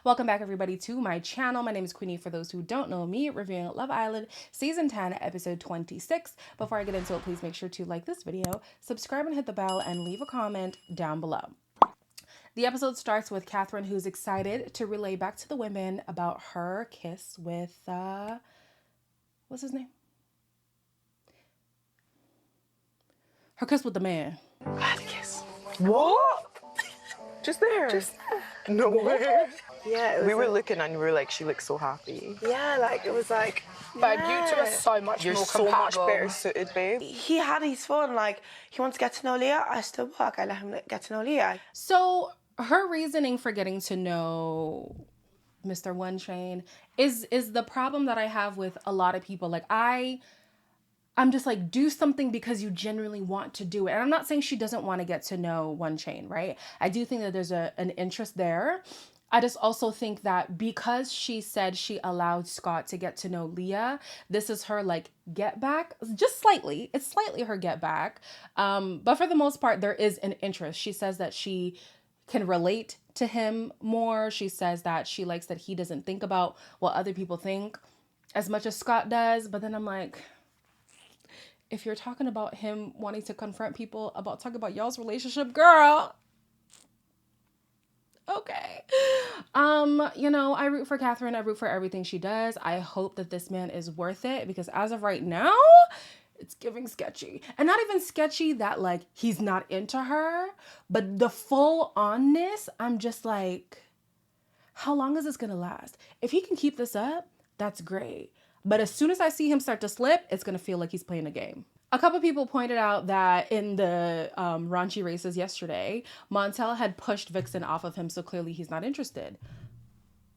Welcome back, everybody, to my channel. My name is Queenie, for those who don't know me, reviewing Love Island Season 10, Episode 26. Before I get into it, please make sure to like this video, subscribe and hit the bell, and leave a comment down below. The episode starts with Catherine, who's excited to relay back to the women about her kiss with, what's his name? Her kiss with the man. I had a kiss. What? Just there. Just No way. Yeah, it was We were looking and we were like, she looks so happy. yeah, like it was like. Babe, yeah. you two are so much You're more so much compatible. better suited, babe. He had his fun. Like he wants to get to know Leah. I still work. I let him get to know Leah. So her reasoning for getting to know Mr. One Chain is the problem that I have with a lot of people. Like I'm just like, do something because you genuinely want to do it. And I'm not saying she doesn't want to get to know One Chain, right? I do think that there's an interest there. I just also think that because she said she allowed Scott to get to know Leah, this is her like get back, just slightly. It's slightly her get back. But for the most part, there is an interest. She says that she can relate to him more. She says that she likes that he doesn't think about what other people think as much as Scott does. But then I'm like, if you're talking about him wanting to confront people about talking about y'all's relationship, girl, okay. I root for Catherine. I root for everything she does. I hope that this man is worth it, because as of right now, it's giving sketchy. And not even sketchy that like he's not into her, but the full onness, I'm just like, how long is this gonna last? If he can keep this up, that's great. But as soon as I see him start to slip, it's gonna feel like he's playing a game. A couple people pointed out that in the raunchy races yesterday, Montel had pushed Vixen off of him, so clearly he's not interested.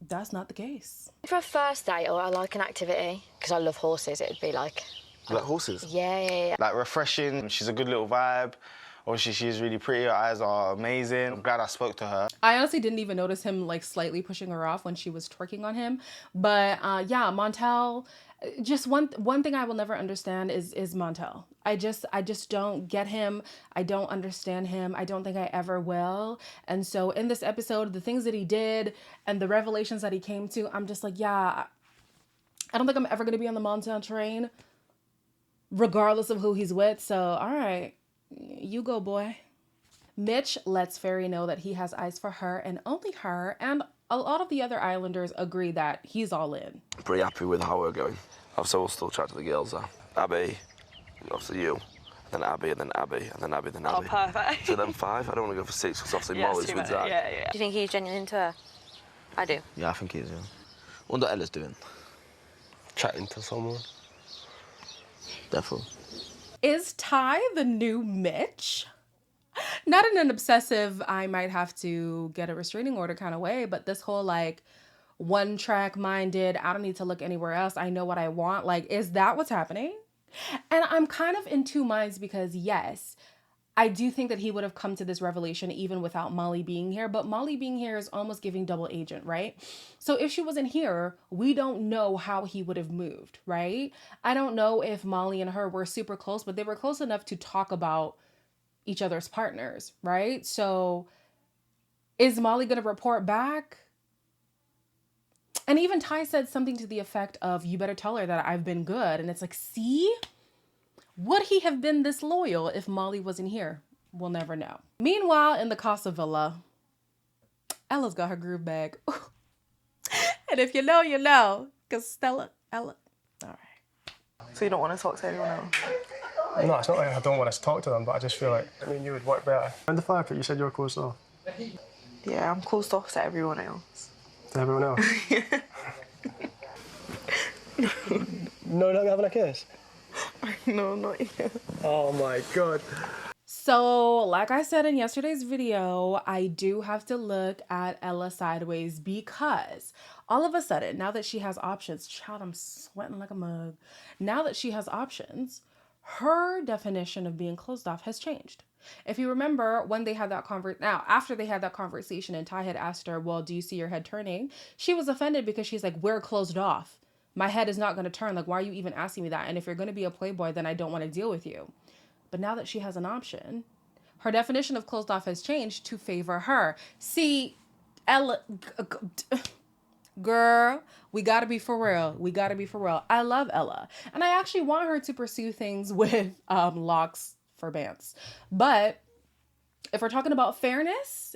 That's not the case. For a first date or like an activity, because I love horses, it would be like... Like horses? Yeah. Like refreshing. She's a good little vibe. Obviously, she's really pretty. Her eyes are amazing. I'm glad I spoke to her. I honestly didn't even notice him like slightly pushing her off when she was twerking on him. But yeah, Montel, just one thing I will never understand is Montel. I just don't get him. I don't understand him. I don't think I ever will. And so in this episode, the things that he did and the revelations that he came to, I'm just like, yeah, I don't think I'm ever going to be on the Montel train, regardless of who he's with. So, all right. You go, boy. Mitch lets Fairy know that he has eyes for her and only her, and a lot of the other Islanders agree that he's all in. Pretty happy with how we're going. Obviously, we'll still chat to the girls though. Abby, obviously you, then Abby, and then Abby, and then Abby, then Abby. Oh, perfect. So then 5. I don't want to go for 6 because obviously Molly's with Zach. Yeah. Do you think he's genuine into her? I do. Yeah, I think he is, yeah. Wonder what Ella's doing. Chatting to someone. Definitely. Is Ty the new Mitch? Not in an obsessive, I might have to get a restraining order kind of way, but this whole like one track minded, I don't need to look anywhere else, I know what I want. Like, is that what's happening? And I'm kind of in two minds, because yes, I do think that he would have come to this revelation even without Molly being here, but Molly being here is almost giving double agent, right? So if she wasn't here, we don't know how he would have moved, right? I don't know if Molly and her were super close, but they were close enough to talk about each other's partners, right? So is Molly going to report back? And even Ty said something to the effect of, you better tell her that I've been good. And it's like, see? Would he have been this loyal if Molly wasn't here? We'll never know. Meanwhile, in the Casa Villa, Ella's got her groove bag. And if you know, you know. Because Ella. All right. So you don't want to talk to anyone else? No, it's not like I don't want to talk to them, but I just feel like, I mean, you would work better. And the fire pit, you said you were closed off. Yeah, I'm closed off to everyone else. To everyone else? No, not having a kiss? No, not yet. Oh my God. So, like I said in yesterday's video, I do have to look at Ella sideways, because all of a sudden, now that she has options, child, I'm sweating like a mug. Now that she has options, her definition of being closed off has changed. If you remember when they had that after they had that conversation and Ty had asked her, well, do you see your head turning? She was offended because she's like, we're closed off. My head is not going to turn. Like, why are you even asking me that? And if you're going to be a playboy, then I don't want to deal with you. But now that she has an option, her definition of closed off has changed to favor her. See, Ella, girl, we gotta be for real. We gotta be for real. I love Ella, and I actually want her to pursue things with Locks for Bance. But if we're talking about fairness,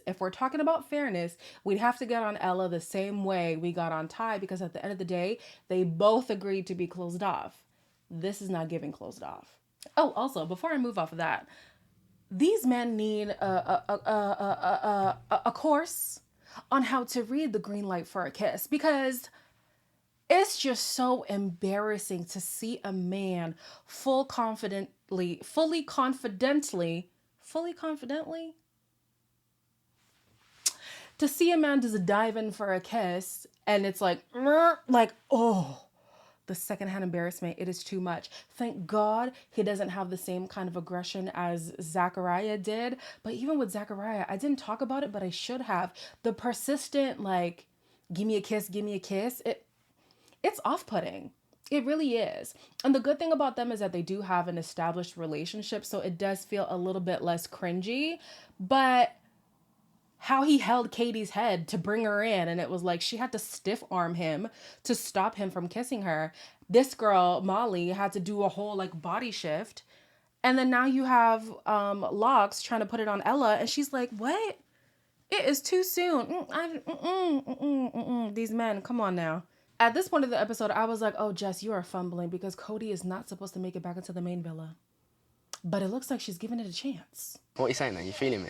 we'd have to get on Ella the same way we got on Ty, because at the end of the day, they both agreed to be closed off. This is not giving closed off. Oh, also, before I move off of that, these men need a course on how to read the green light for a kiss, because it's just so embarrassing to see a man fully confidently, to see a man just dive in for a kiss and it's like, oh, the secondhand embarrassment, it is too much. Thank God he doesn't have the same kind of aggression as Zachariah did. But even with Zachariah, I didn't talk about it, but I should have. The persistent, like, give me a kiss, it's off-putting. It really is. And the good thing about them is that they do have an established relationship, so it does feel a little bit less cringy. But how he held Katie's head to bring her in, and it was like she had to stiff arm him to stop him from kissing her. This girl, Molly, had to do a whole like body shift. And then now you have Locks trying to put it on Ella, and she's like, what? It is too soon. These men, come on now. At this point of the episode, I was like, oh, Jess, you are fumbling, because Cody is not supposed to make it back into the main villa. But it looks like she's giving it a chance. What are you saying then? You feeling me?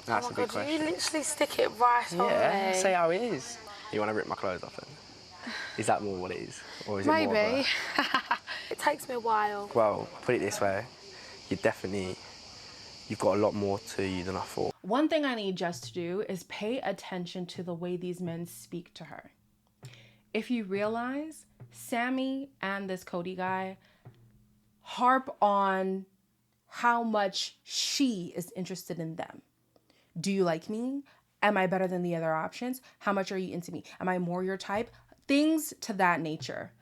That's a big question. You literally stick it right on me. Yeah, say how it is. You want to rip my clothes off then? Is that more what it is? Or is it more of Maybe. It takes me a while. Well, put it this way. You've got a lot more to you than I thought. One thing I need Jess to do is pay attention to the way these men speak to her. If you realize, Sammy and this Cody guy harp on how much she is interested in them. Do you like me? Am I better than the other options? How much are you into me? Am I more your type? Things to that nature.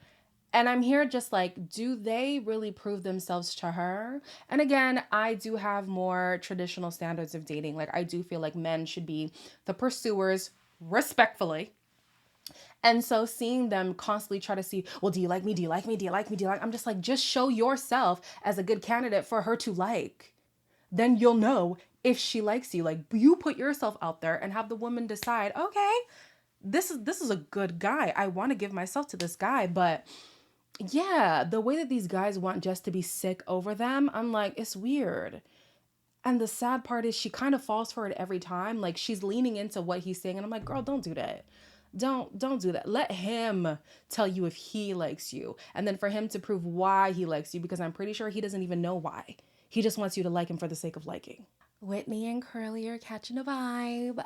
And I'm here just like, do they really prove themselves to her? And again, I do have more traditional standards of dating. Like, I do feel like men should be the pursuers, respectfully. And so seeing them constantly try to see, well, do you like me? Do you like me? Do you like me? Do you like? I'm just like, just show yourself as a good candidate for her to like. Then you'll know if she likes you. Like, you put yourself out there and have the woman decide, okay, this is a good guy. I want to give myself to this guy. But yeah, the way that these guys want Jess to be sick over them, I'm like, it's weird. And the sad part is she kind of falls for it every time. Like, she's leaning into what he's saying. And I'm like, girl, don't do that. Don't do that. Let him tell you if he likes you. And then for him to prove why he likes you, because I'm pretty sure he doesn't even know why. He just wants you to like him for the sake of liking. Whitney and Curly are catching a vibe.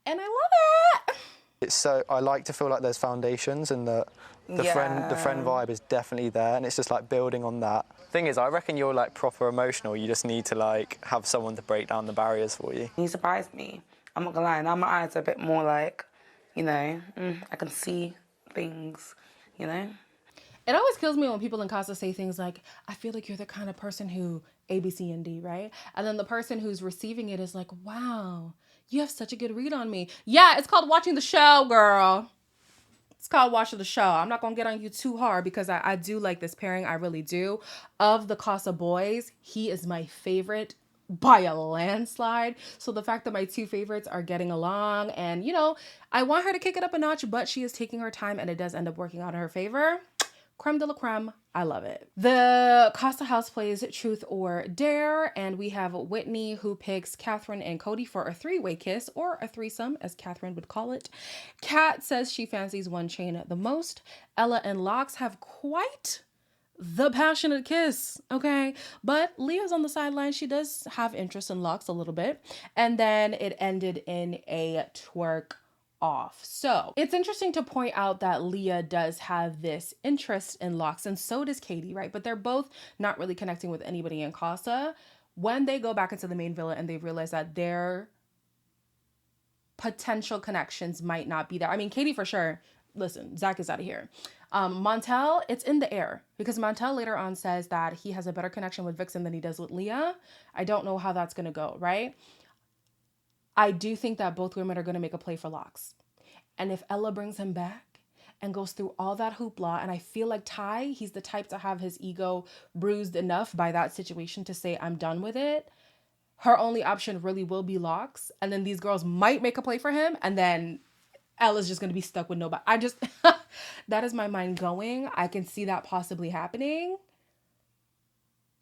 And I love it. So I like to feel like there's foundations, and the friend vibe is definitely there, and it's just like building on that. Thing is, I reckon you're like proper emotional. You just need to like have someone to break down the barriers for you. He surprised me. I'm not gonna lie. Now my eyes are a bit more like, you know, I can see things, you know. It always kills me when people in Casa say things like, I feel like you're the kind of person who A, B, C, and D, right? And then the person who's receiving it is like, wow, you have such a good read on me. Yeah, it's called watching the show, girl. It's called watching the show. I'm not going to get on you too hard because I do like this pairing. I really do. Of the Casa boys, he is my favorite by a landslide. So the fact that my two favorites are getting along, and, you know, I want her to kick it up a notch, but she is taking her time and it does end up working out in her favor. Creme de la creme. I love it. The Casa House plays Truth or Dare, and we have Whitney who picks Catherine and Cody for a three-way kiss, or a threesome, as Catherine would call it. Kat says she fancies one chain the most. Ella and Locks have quite the passionate kiss, okay? But Leah's on the sideline. She does have interest in Locks a little bit. And then it ended in a twerk off. So it's interesting to point out that Leah does have this interest in Locks, and so does Katie, right? But they're both not really connecting with anybody in Casa. When they go back into the main villa and they realize that their potential connections might not be there. I mean, Katie for sure. Listen, Zach is out of here. Montel, it's in the air, because Montel later on says that he has a better connection with Vixen than he does with Leah. I don't know how that's going to go, right? I do think that both women are going to make a play for locks. And if Ella brings him back and goes through all that hoopla, and I feel like Ty, he's the type to have his ego bruised enough by that situation to say, I'm done with it. Her only option really will be locks. And then these girls might make a play for him. And then Ella's just going to be stuck with nobody. That is my mind going. I can see that possibly happening.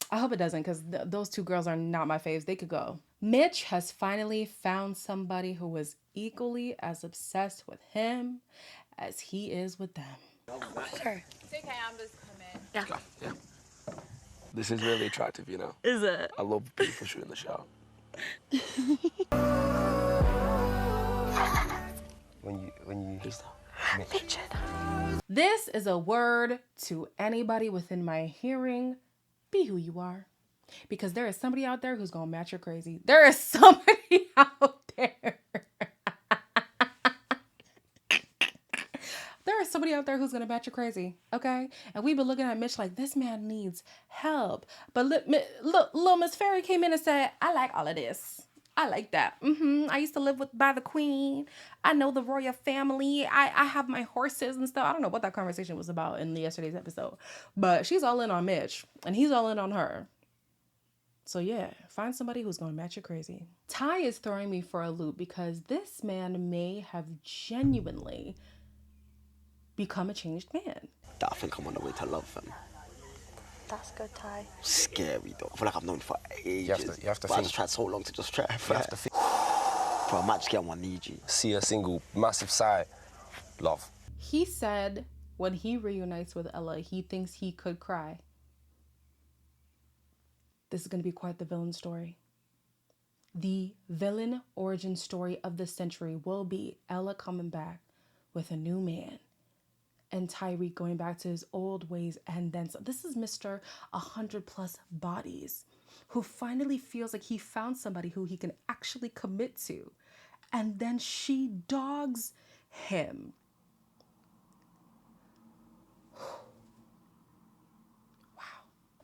I hope it doesn't, because those two girls are not my faves. They could go. Mitch has finally found somebody who is equally as obsessed with him as he is with them. Sorry. It's okay, I'm just coming. Yeah. This is really attractive, you know. Is it? I love people shooting the shower. when you Richard. This is a word to anybody within my hearing. Be who you are. Because there is somebody out there who's going to match your crazy. There is somebody out there. There is somebody out there who's going to match your crazy. Okay? And we've been looking at Mitch like, this man needs help. But little Miss Fairy came in and said, I like all of this. I like that. I used to live by the queen. I know the royal family. I have my horses and stuff. I don't know what that conversation was about in yesterday's episode. But she's all in on Mitch. And he's all in on her. So yeah, find somebody who's going to match you crazy. Ty is throwing me for a loop because this man may have genuinely become a changed man. I think I'm on the way to love him. That's good, Ty. Scary though. I feel like I've known for ages. You have to but I think. just tried so long to just try. You have to think. Bro, I might just get on one knee, G. See a single massive sigh. Love. He said when he reunites with Ella, he thinks he could cry. This is going to be quite the villain story. The villain origin story of the century will be Ella coming back with a new man and Tyrique going back to his old ways and then so. This is Mr. 100+ bodies who finally feels like he found somebody who he can actually commit to. And then she dogs him.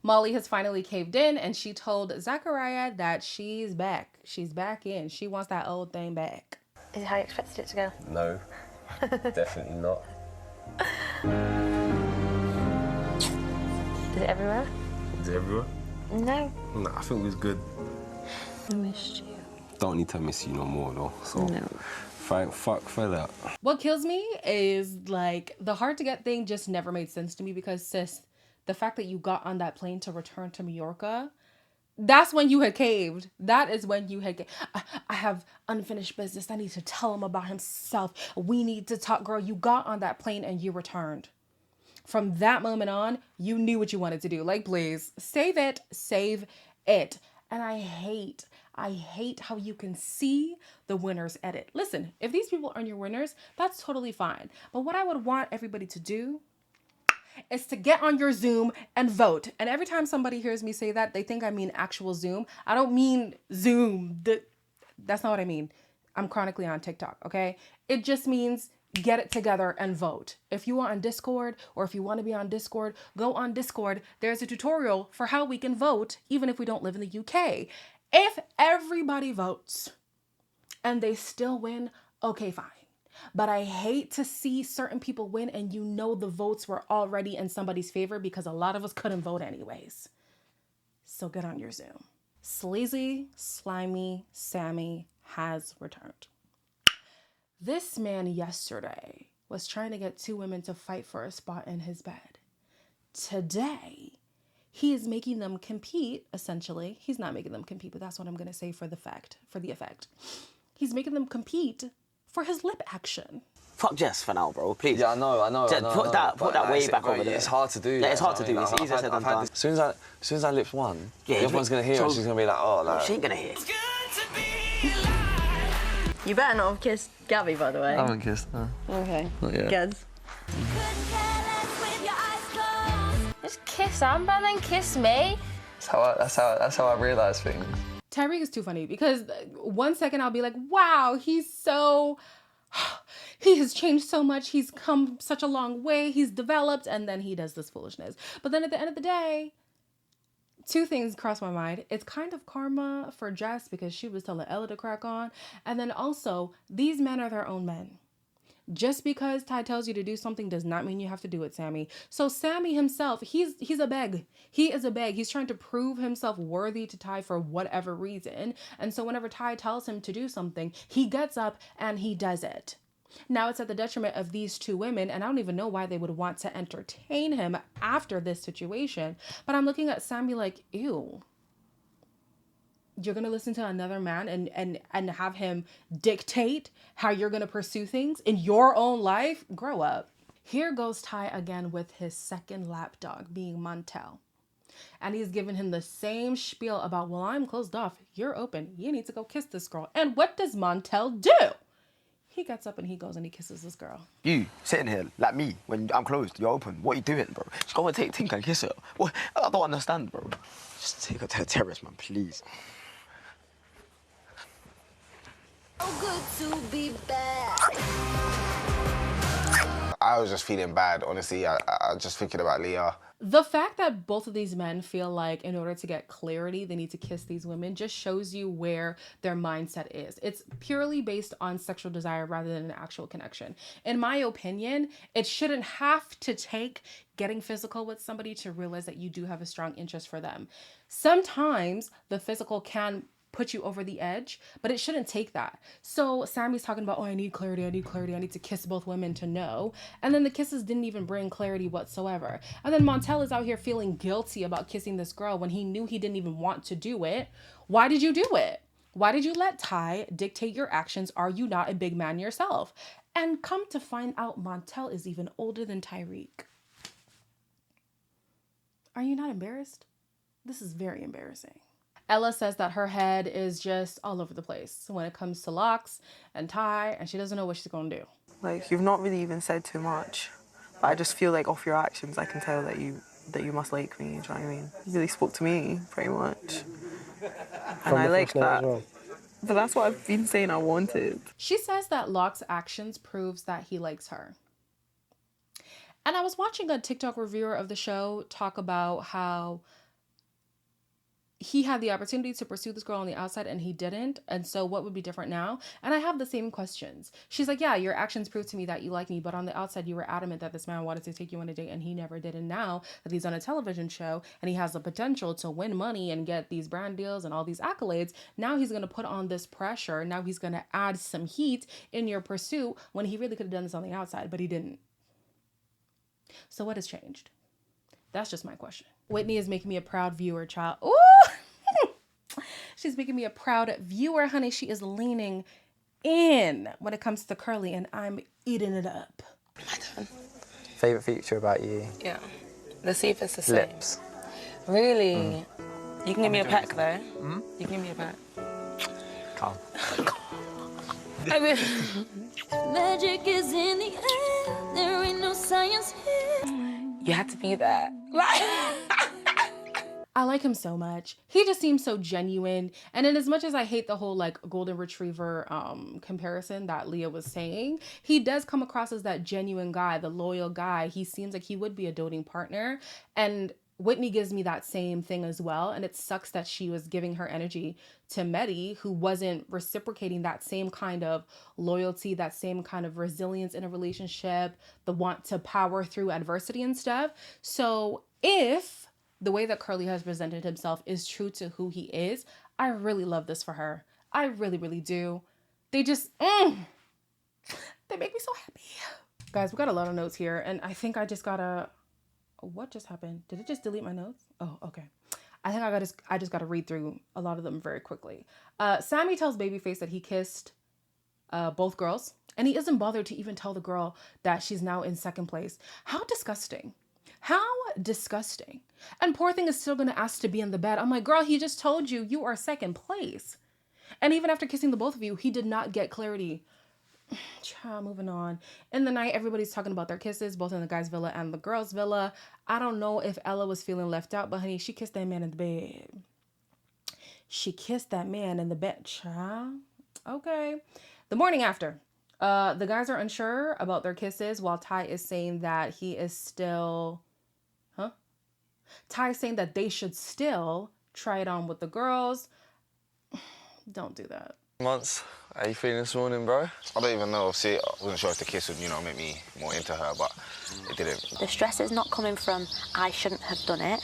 Molly has finally caved in and she told Zachariah that she's back. She's back in. She wants that old thing back. Is it how you expected it to go? No, definitely not. Is it everywhere? Is it everywhere? No. No, I think it was good. I missed you. Don't need to miss you no more though. So No. thank fuck for that. What kills me is like the hard to get thing just never made sense to me because sis, the fact that you got on that plane to return to Mallorca, that's when you had caved. That is when you had I have unfinished business. I need to tell him about himself. We need to talk. Girl, you got on that plane and you returned. From that moment on, you knew what you wanted to do. Like, please, save it. Save it. And I hate how you can see the winner's edit. Listen, if these people aren't your winners, that's totally fine. But what I would want everybody to do is to get on your Zoom and vote. And every time somebody hears me say that, they think I mean actual Zoom. I don't mean Zoom. That's not what I mean. I'm chronically on TikTok, okay? It just means get it together and vote. If you are on Discord or if you want to be on Discord, go on Discord. There's a tutorial for how we can vote, even if we don't live in the UK. If everybody votes and they still win, okay, fine. But I hate to see certain people win and you know the votes were already in somebody's favor because a lot of us couldn't vote anyways. So get on your Zoom. Sleazy, slimy Sammy has returned. This man yesterday was trying to get two women to fight for a spot in his bed. Today, he is making them compete, essentially. He's not making them compete, but that's what I'm going to say for the effect. He's making them compete for his lip action. Fuck Jess for now, bro, please. Yeah, I know. Just put that way back over there. It's hard to do. Yeah, it's hard to do. It's easier said than done. As soon as I lips one, everyone's going to hear it. She's going to be like, oh, like. She ain't going to hear. You better not have kissed Gabby, by the way. I haven't kissed her. Okay. Not yet. Good. Just kiss Amber and then kiss me. That's how I realise things. Tyrique is too funny because 1 second I'll be like, wow, he has changed so much. He's come such a long way. He's developed. And then he does this foolishness. But then at the end of the day, Two things crossed my mind. It's kind of karma for Jess because she was telling Ella to crack on. And then also, these men are their own men. Just because Ty tells you to do something does not mean you have to do it, Sammy. So Sammy himself, he's a beg. He is a beg. He's trying to prove himself worthy to Ty for whatever reason. And so whenever Ty tells him to do something, he gets up and he does it. Now it's at the detriment of these two women, and I don't even know why they would want to entertain him after this situation. But I'm looking at Sammy like, ew. You're going to listen to another man and have him dictate how you're going to pursue things in your own life? Grow up. Here goes Ty again with his second lapdog being Montel. And he's giving him the same spiel about, well, I'm closed off. You're open. You need to go kiss this girl. And what does Montel do? He gets up and he goes and he kisses this girl. You sitting here like me when I'm closed, you're open. What are you doing, bro? Just go and take Tink and kiss her. What? I don't understand, bro. Just take her to the terrace, man, please. Good to be back. I was just feeling bad, honestly. I was just thinking about Leah. The fact that both of these men feel like in order to get clarity, they need to kiss these women just shows you where their mindset is. It's purely based on sexual desire rather than an actual connection. In my opinion, it shouldn't have to take getting physical with somebody to realize that you do have a strong interest for them. Sometimes the physical can put you over the edge, but it shouldn't take that. So Sammy's talking about, oh, I need clarity, I need to kiss both women to know. And then the kisses didn't even bring clarity whatsoever. And then Montel is out here feeling guilty about kissing this girl when he knew he didn't even want to do it. Why did you do it? Why did you let Ty dictate your actions? Are you not a big man yourself? And come to find out, Montel is even older than Tyrique. Are you not embarrassed? This is very embarrassing. Ella says that her head is just all over the place when it comes to locks and Ty, and she doesn't know what she's going to do. Like, you've not really even said too much. But I just feel like off your actions, I can tell that you must like me, do you know what I mean? You really spoke to me, pretty much. And I like that. Well. But that's what I've been saying I wanted. She says that Locke's actions proves that he likes her. And I was watching a TikTok reviewer of the show talk about how he had the opportunity to pursue this girl on the outside and he didn't. And so what would be different now? And I have the same questions. She's like, yeah, your actions prove to me that you like me, but on the outside you were adamant that this man wanted to take you on a date and he never did. And now that he's on a television show and he has the potential to win money and get these brand deals and all these accolades, now he's going to put on this pressure. Now he's going to add some heat in your pursuit when he really could have done this on the outside, but he didn't. So what has changed? That's just my question. Whitney is making me a proud viewer, child. Ooh! She's making me a proud viewer, honey. She is leaning in when it comes to curly, and I'm eating it up. Favorite feature about you? Yeah. Let's see if it's the same. Lips. Really? You can give me a peck, though. You can give me a peck. Calm. Magic is in the air. There ain't no science here. You had to be there. I like him so much. He just seems so genuine. And in as much as I hate the whole like golden retriever comparison that Leah was saying, he does come across as that genuine guy, the loyal guy. He seems like he would be a doting partner. And Whitney gives me that same thing as well. And it sucks that she was giving her energy to Mehdi, who wasn't reciprocating that same kind of loyalty, that same kind of resilience in a relationship, the want to power through adversity and stuff. So if the way that Curly has presented himself is true to who he is, I really love this for her. I really, really do. They just, they make me so happy. Guys, we got a lot of notes here, and I think I just gotta, what just happened? Did it just delete my notes? Oh, okay. I think I just gotta read through a lot of them very quickly. Sammy tells Babyface that he kissed both girls, and he isn't bothered to even tell the girl that she's now in second place. How disgusting. How disgusting. And poor thing is still going to ask to be in the bed. I'm like, girl, he just told you you are second place. And even after kissing the both of you, he did not get clarity. Child, moving on. In the night, everybody's talking about their kisses, both in the guy's villa and the girl's villa. I don't know if Ella was feeling left out, but honey, she kissed that man in the bed. She kissed that man in the bed, child. Okay. The morning after. The guys are unsure about their kisses while Ty is saying that he is still... Ty saying that they should still try it on with the girls. Don't do that. Months. How you feeling this morning, bro? I don't even know. See, I wasn't sure if the kiss would, you know, make me more into her, but it didn't. The stress is not coming from, I shouldn't have done it.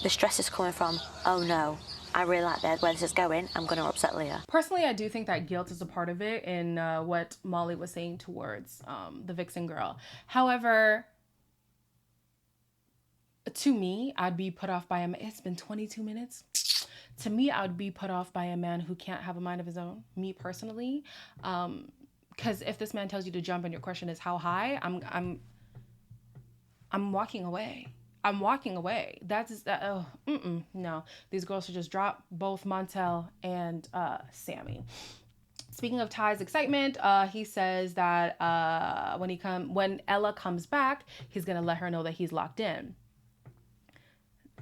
The stress is coming from, oh no, I really like where this is going. I'm going to upset Leah. Personally, I do think that guilt is a part of it in what Molly was saying towards the Vixen girl. However, to me, I'd be put off by a man. It's been 22 minutes. To me, I would be put off by a man who can't have a mind of his own. Me personally, because if this man tells you to jump and your question is how high, I'm walking away. I'm walking away. That's no. These girls should just drop both Montel and Sammy. Speaking of Ty's excitement, he says that when Ella comes back, he's gonna let her know that he's locked in.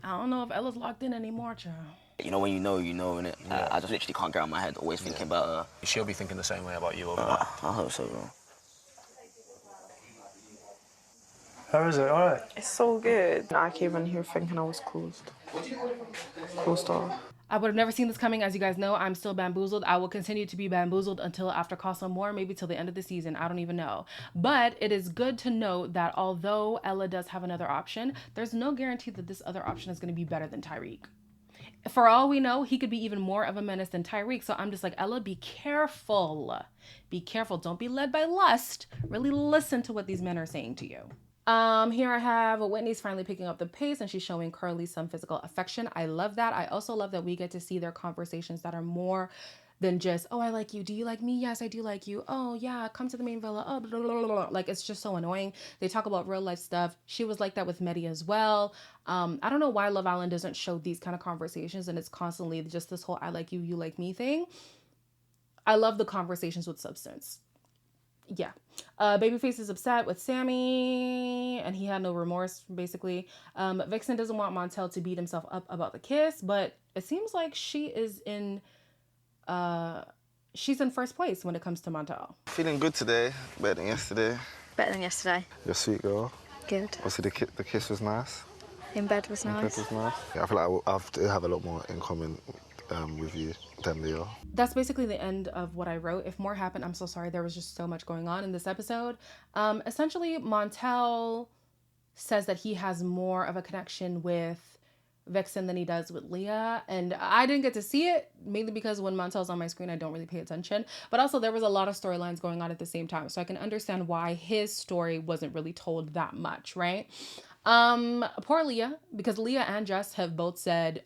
I don't know if Ella's locked in anymore, child. You know when you know, innit? Yeah. I just literally can't get out of my head, always thinking about her. She'll be thinking the same way about you over that. I hope so, bro. How is it? All right. It's so good. I came in here thinking I was closed. Closed off. I would have never seen this coming. As you guys know, I'm still bamboozled. I will continue to be bamboozled until after Casa Amor, maybe till the end of the season. I don't even know. But it is good to note that although Ella does have another option, there's no guarantee that this other option is going to be better than Tyrique. For all we know, he could be even more of a menace than Tyrique. So I'm just like, Ella, be careful. Be careful. Don't be led by lust. Really listen to what these men are saying to you. Here I have Whitney's finally picking up the pace and she's showing Curly some physical affection. I love that. I also love that we get to see their conversations that are more than just, oh, I like you. Do you like me? Yes, I do like you. Oh, yeah, come to the main villa. Oh, blah, blah, blah, blah. Like, it's just so annoying. They talk about real life stuff. She was like that with Medi as well. I don't know why Love Island doesn't show these kind of conversations and it's constantly just this whole I like you, you like me thing. I love the conversations with substance. Yeah. Babyface is upset with Sammy and he had no remorse, basically. Vixen doesn't want Montel to beat himself up about the kiss, but it seems like she's in first place when it comes to Montel. Feeling good today, better than yesterday. Better than yesterday. You're a sweet girl. Good. Obviously the kiss was nice. In bed was nice. Yeah, I feel like I have a lot more in common with you than Leah. That's basically the end of what I wrote. If more happened, I'm so sorry. There was just so much going on in this episode. Essentially, Montel says that he has more of a connection with Vixen than he does with Leah. And I didn't get to see it, mainly because when Montel's on my screen, I don't really pay attention. But also, there was a lot of storylines going on at the same time. So I can understand why his story wasn't really told that much, right? Poor Leah, because Leah and Jess have both said,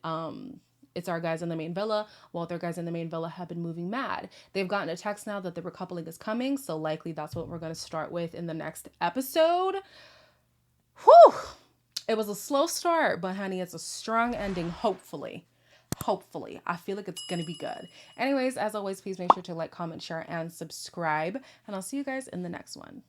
it's our guys in the main villa, while their guys in the main villa have been moving mad. They've gotten a text now that the recoupling is coming, so likely that's what we're going to start with in the next episode. Whew! It was a slow start, but honey, it's a strong ending, hopefully. Hopefully. I feel like it's going to be good. Anyways, as always, please make sure to like, comment, share, and subscribe, and I'll see you guys in the next one.